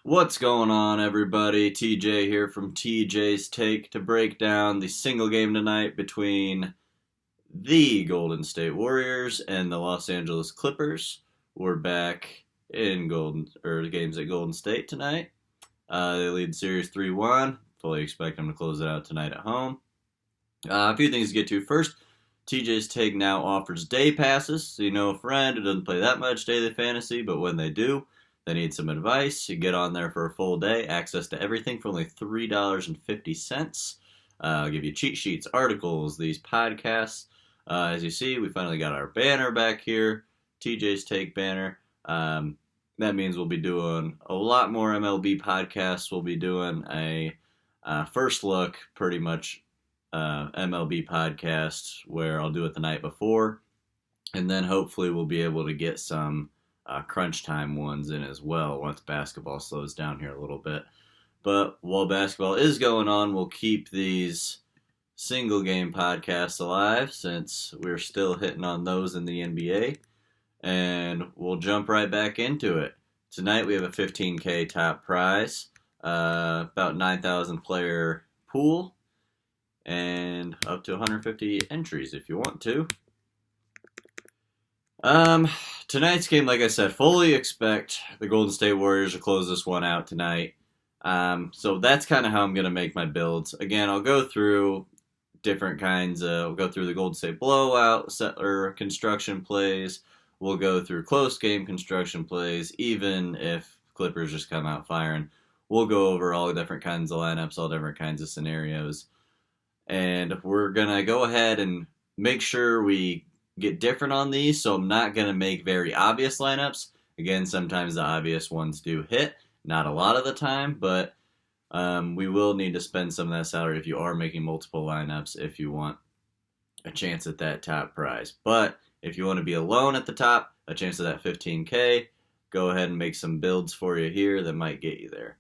What's going on, everybody? TJ here from TJsTake to break down the single game tonight between the Golden State Warriors and the Los Angeles Clippers. We're back in games at Golden State tonight. They lead the series 3-1. Fully expect them to close it out tonight at home. A few things to get to. First, TJsTake now offers day passes, so you know a friend who doesn't play that much daily fantasy, but when they do, they need some advice. You get on there for a full day, access to everything for only $3.50. I'll give you cheat sheets, articles, these podcasts. As you see, we finally got our banner back here, TJsTake banner. That means we'll be doing a lot more MLB podcasts. We'll be doing a first look, pretty much, MLB podcast where I'll do it the night before. And then hopefully we'll be able to get some crunch time ones in as well once basketball slows down here a little bit. But while basketball is going on, we'll keep these single game podcasts alive since we're still hitting on those in the NBA. And we'll jump right back into it. Tonight we have a $15K top prize, about 9,000 player pool, and up to 150 entries if you want to. Tonight's game, like I said, fully expect the Golden State Warriors to close this one out tonight. So that's kind of how I'm going to make my builds. Again, I'll go through different kinds I'll go through the Golden State blowout or construction plays. We'll go through close game construction plays, even if Clippers just come out firing. We'll go over all different kinds of lineups, all different kinds of scenarios. And we're going to go ahead and make sure we get different on these, so I'm not going to make very obvious lineups. Again, sometimes the obvious ones do hit, not a lot of the time, but we will need to spend some of that salary if you are making multiple lineups if you want a chance at that top prize. But if you want to be alone at the top, a chance of that 15K, go ahead and make some builds for you here that might get you there.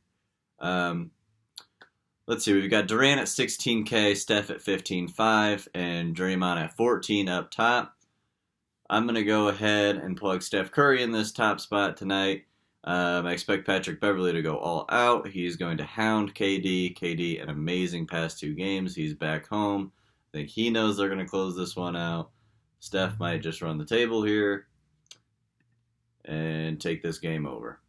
Let's see, we've got Durant at 16K, Steph at 15.5, and Draymond at 14 up top. I'm going to go ahead and plug Steph Curry in this top spot tonight. I expect Patrick Beverley to go all out. He's going to hound KD. KD, an amazing past 2 games. He's back home. I think he knows they're going to close this one out. Steph might just run the table here and take this game over.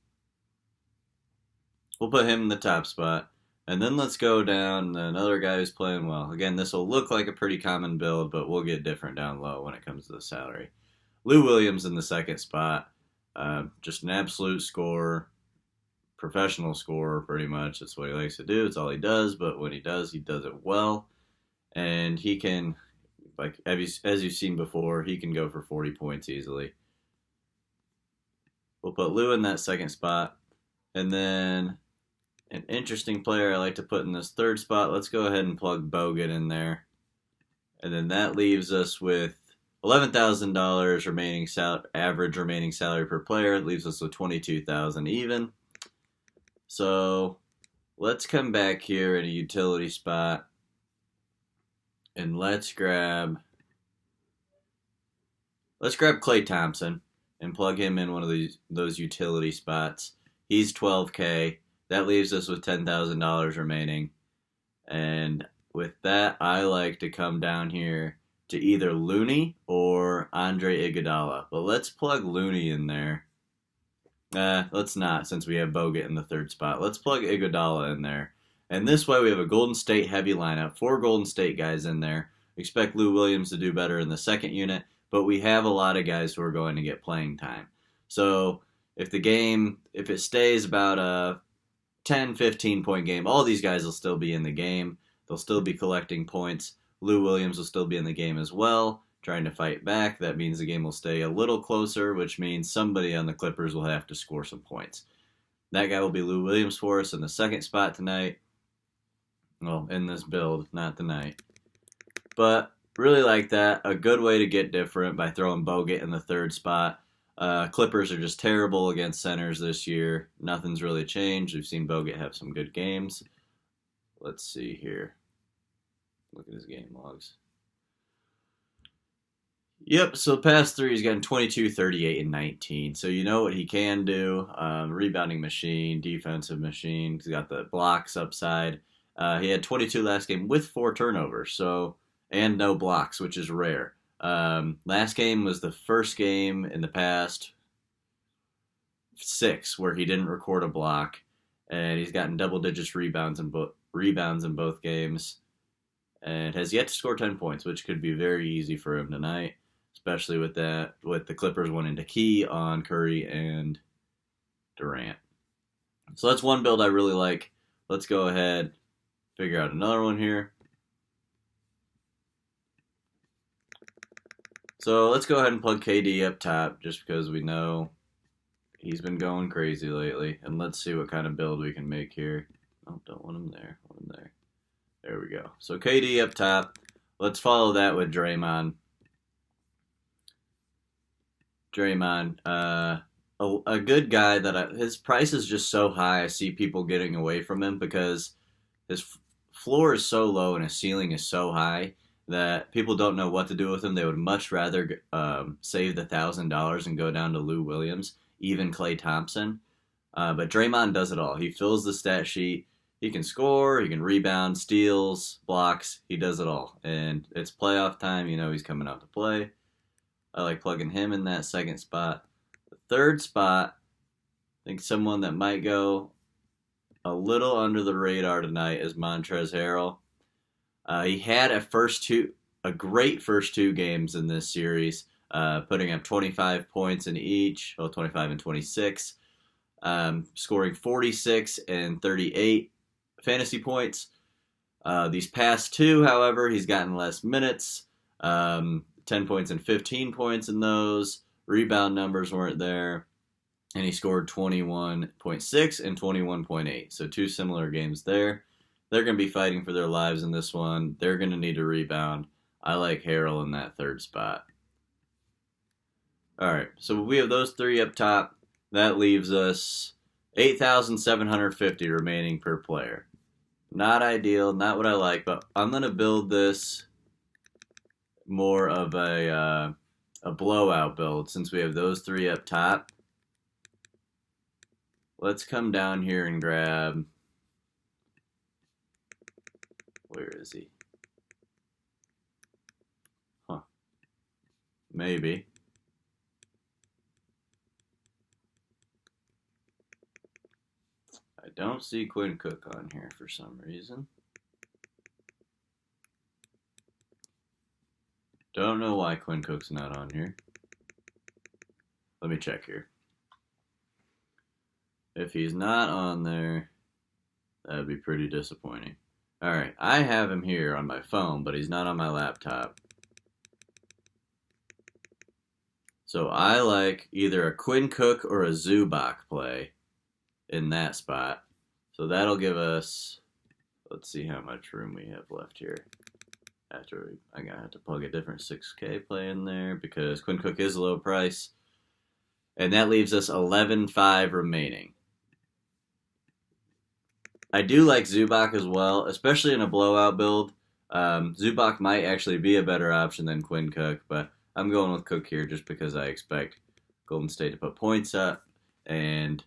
We'll put him in the top spot. And then let's go down another guy who's playing well. Again, this will look like a pretty common build, but we'll get different down low when it comes to the salary. Lou Williams in the second spot. Just an absolute scorer. Professional scorer, pretty much. That's what he likes to do. It's all he does, but when he does it well. And he can, like as you've seen before, he can go for 40 points easily. We'll put Lou in that second spot. And then an interesting player I like to put in this third spot. Let's go ahead and plug Bogut in there. And then that leaves us with $11,000 remaining average remaining salary per player. It leaves us with $22,000 even. So let's come back here in a utility spot. And let's grab Klay Thompson and plug him in one of those utility spots. He's 12K. That leaves us with $10,000 remaining. And with that, I like to come down here to either Looney or Andre Iguodala. But let's plug Looney in there. Let's not, since we have Bogut in the third spot. Let's plug Iguodala in there. And this way we have a Golden State heavy lineup. 4 Golden State guys in there. Expect Lou Williams to do better in the second unit. But we have a lot of guys who are going to get playing time. So if it stays about a 10, 15 point game, all these guys will still be in the game. They'll still be collecting points. Lou Williams will still be in the game as well, trying to fight back. That means the game will stay a little closer, which means somebody on the Clippers will have to score some points. That guy will be Lou Williams for us in the second spot tonight. Well, in this build, not tonight. But really like that. A good way to get different by throwing Bogut in the third spot. Clippers are just terrible against centers this year. Nothing's really changed. We've seen Bogut have some good games. Let's see here. Look at his game logs. Yep, so the past three, he's gotten 22, 38, and 19. So you know what he can do. Rebounding machine, defensive machine. He's got the blocks upside. He had 22 last game with 4 turnovers, and no blocks, which is rare. Last game was the first game in the past 6 where he didn't record a block, and he's gotten double digits rebounds in both games, and has yet to score 10 points, which could be very easy for him tonight, especially with the Clippers wanting to key on Curry and Durant. So that's one build I really like. Let's go ahead, figure out another one here. So let's go ahead and plug KD up top, just because we know he's been going crazy lately. And let's see what kind of build we can make here. Oh, don't want him there. Want him there. There we go. So KD up top. Let's follow that with Draymond. A good guy that his price is just so high. I see people getting away from him because his floor is so low and his ceiling is so high that people don't know what to do with him. They would much rather save the $1,000 and go down to Lou Williams, even Klay Thompson. But Draymond does it all. He fills the stat sheet. He can score, he can rebound, steals, blocks. He does it all. And it's playoff time. You know he's coming out to play. I like plugging him in that second spot. The third spot, I think someone that might go a little under the radar tonight is Montrezl Harrell. He had a great first 2 games in this series, putting up 25 points in each, 25 and 26, scoring 46 and 38 fantasy points. These past 2, however, he's gotten less minutes, 10 points and 15 points in those. Rebound numbers weren't there, and he scored 21.6 and 21.8, so 2 similar games there. They're going to be fighting for their lives in this one. They're going to need a rebound. I like Harrell in that third spot. All right, so we have those 3 up top. That leaves us 8,750 remaining per player. Not ideal, not what I like, but I'm going to build this more of a blowout build since we have those 3 up top. Let's come down here and grab... Where is he? Huh. Maybe. I don't see Quinn Cook on here for some reason. Don't know why Quinn Cook's not on here. Let me check here. If he's not on there, that'd be pretty disappointing. Alright, I have him here on my phone, but he's not on my laptop. So I like either a Quinn Cook or a Zubac play in that spot. So that'll give us, let's see how much room we have left here. I'm going to have to plug a different 6K play in there because Quinn Cook is a low price. And that leaves us 11.5 remaining. I do like Zubac as well, especially in a blowout build. Zubac might actually be a better option than Quinn Cook, but I'm going with Cook here just because I expect Golden State to put points up. And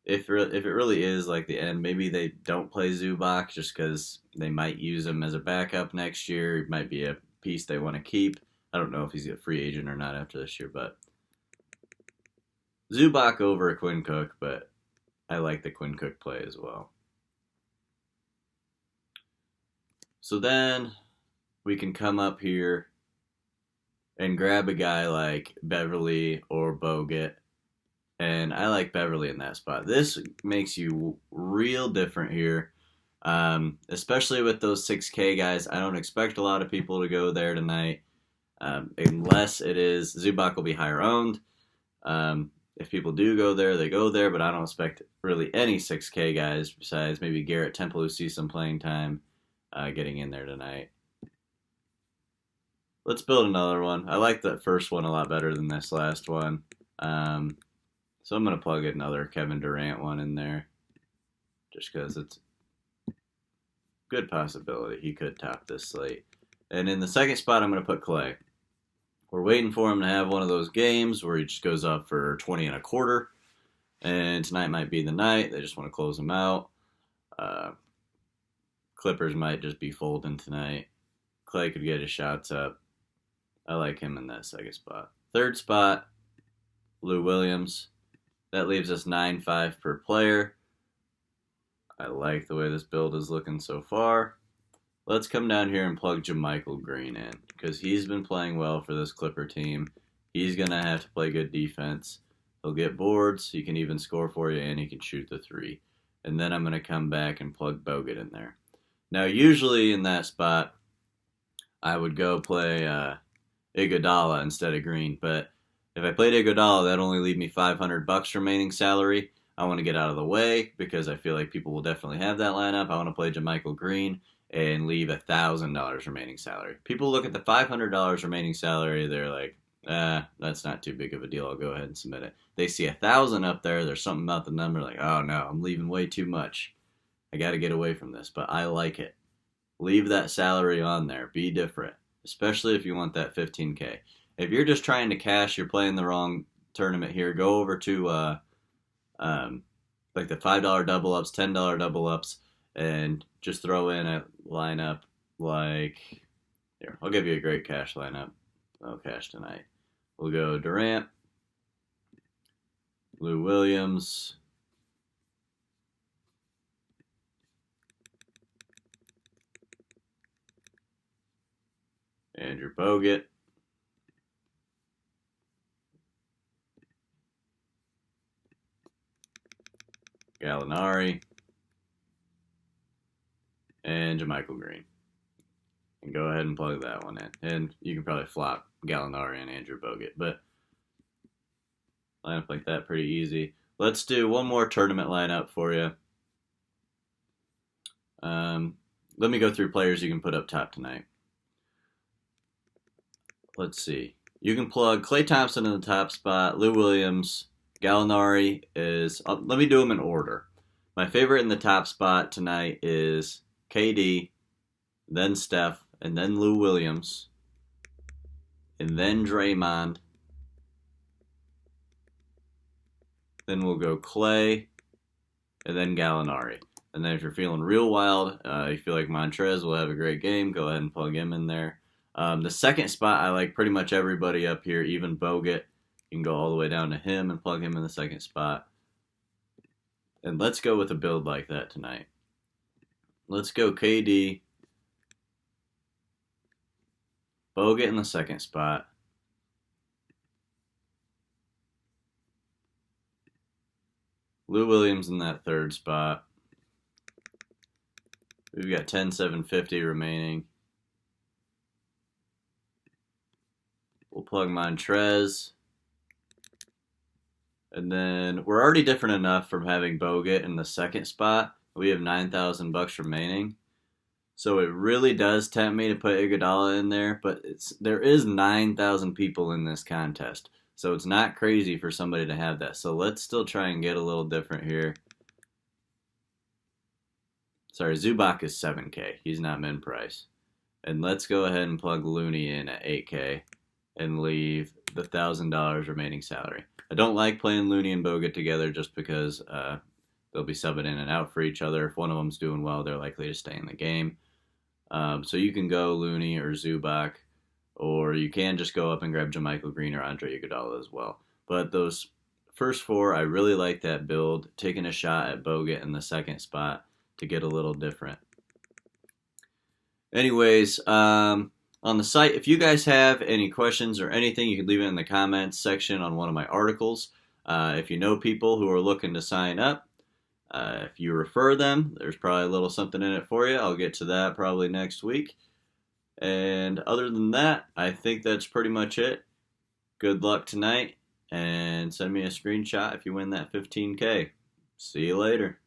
if it really is like the end, maybe they don't play Zubac just because they might use him as a backup next year. It might be a piece they want to keep. I don't know if he's a free agent or not after this year, but Zubac over Quinn Cook, but I like the Quinn Cook play as well. So then we can come up here and grab a guy like Beverly or Bogut. And I like Beverly in that spot. This makes you real different here, especially with those 6K guys. I don't expect a lot of people to go there tonight, unless it is Zubac will be higher owned. If people do go there, they go there, but I don't expect really any 6K guys besides maybe Garrett Temple, who sees some playing time, getting in there tonight. Let's build another one. I like that first one a lot better than this last one. So I'm going to plug another Kevin Durant one in there just because it's a good possibility he could top this slate. And in the second spot, I'm going to put Klay. we're waiting for him to have one of those games where he just goes up for 20 and a quarter. And tonight might be the night. They just want to close him out. Clippers might just be folding tonight. Clay could get his shots up. I like him in that second spot. Third spot, Lou Williams. That leaves us 9.5 per player. I like the way this build is looking so far. Let's come down here and plug JaMychal Green in because he's been playing well for this Clipper team. He's going to have to play good defense. He'll get boards. He can even score for you, and he can shoot the three. And then I'm going to come back and plug Bogut in there. Now, usually in that spot, I would go play Iguodala instead of Green. But if I played Iguodala, that'd only leave me $500 remaining salary. I want to get out of the way because I feel like people will definitely have that lineup. I want to play JaMychal Green and leave $1,000 remaining salary. People look at the $500 remaining salary, they're like, that's not too big of a deal. I'll go ahead and submit it. They see 1,000 up there. There's something about the number like, oh no, I'm leaving way too much. I got to get away from this, but I like it. Leave that salary on there. Be different, especially if you want that 15K. If you're just trying to cash, you're playing the wrong tournament here. Go over to like the $5 double ups, $10 double ups, and just throw in a lineup like here. I'll give you a great cash lineup. I'll cash tonight. We'll go Durant, Lou Williams, Andrew Bogut, Gallinari, and JaMychal Green. And go ahead and plug that one in. And you can probably flop Gallinari and Andrew Bogut, but lineup like that pretty easy. Let's do one more tournament lineup for you. Let me go through players you can put up top tonight. Let's see. You can plug Klay Thompson in the top spot, Lou Williams, Gallinari is... let me do them in order. My favorite in the top spot tonight is KD, then Steph, and then Lou Williams, and then Draymond. Then we'll go Klay, and then Gallinari. And then if you're feeling real wild, you feel like Montrez will have a great game, go ahead and plug him in there. The second spot, I like pretty much everybody up here, even Bogut. You can go all the way down to him and plug him in the second spot. And let's go with a build like that tonight. Let's go KD, Bogut in the second spot, Lou Williams in that third spot. We've got 10,750 remaining. We'll plug Montrez. And then we're already different enough from having Bogut in the second spot. We have $9,000 remaining. So it really does tempt me to put Iguodala in there, but there is 9,000 people in this contest. So it's not crazy for somebody to have that. So let's still try and get a little different here. Sorry, Zubac is 7K. He's not min price. And let's go ahead and plug Looney in at 8K and leave the $1,000 remaining salary. I don't like playing Looney and Bogut together just because they'll be subbing in and out for each other. If one of them's doing well, they're likely to stay in the game. So you can go Looney or Zubac, or you can just go up and grab JaMychal Green or Andre Iguodala as well. But those first four, I really like that build, taking a shot at Bogut in the second spot to get a little different. Anyways, on the site, if you guys have any questions or anything, you can leave it in the comments section on one of my articles. If you know people who are looking to sign up, if you refer them, there's probably a little something in it for you. I'll get to that probably next week. And other than that, I think that's pretty much it. Good luck tonight, and send me a screenshot if you win that 15K. See you later.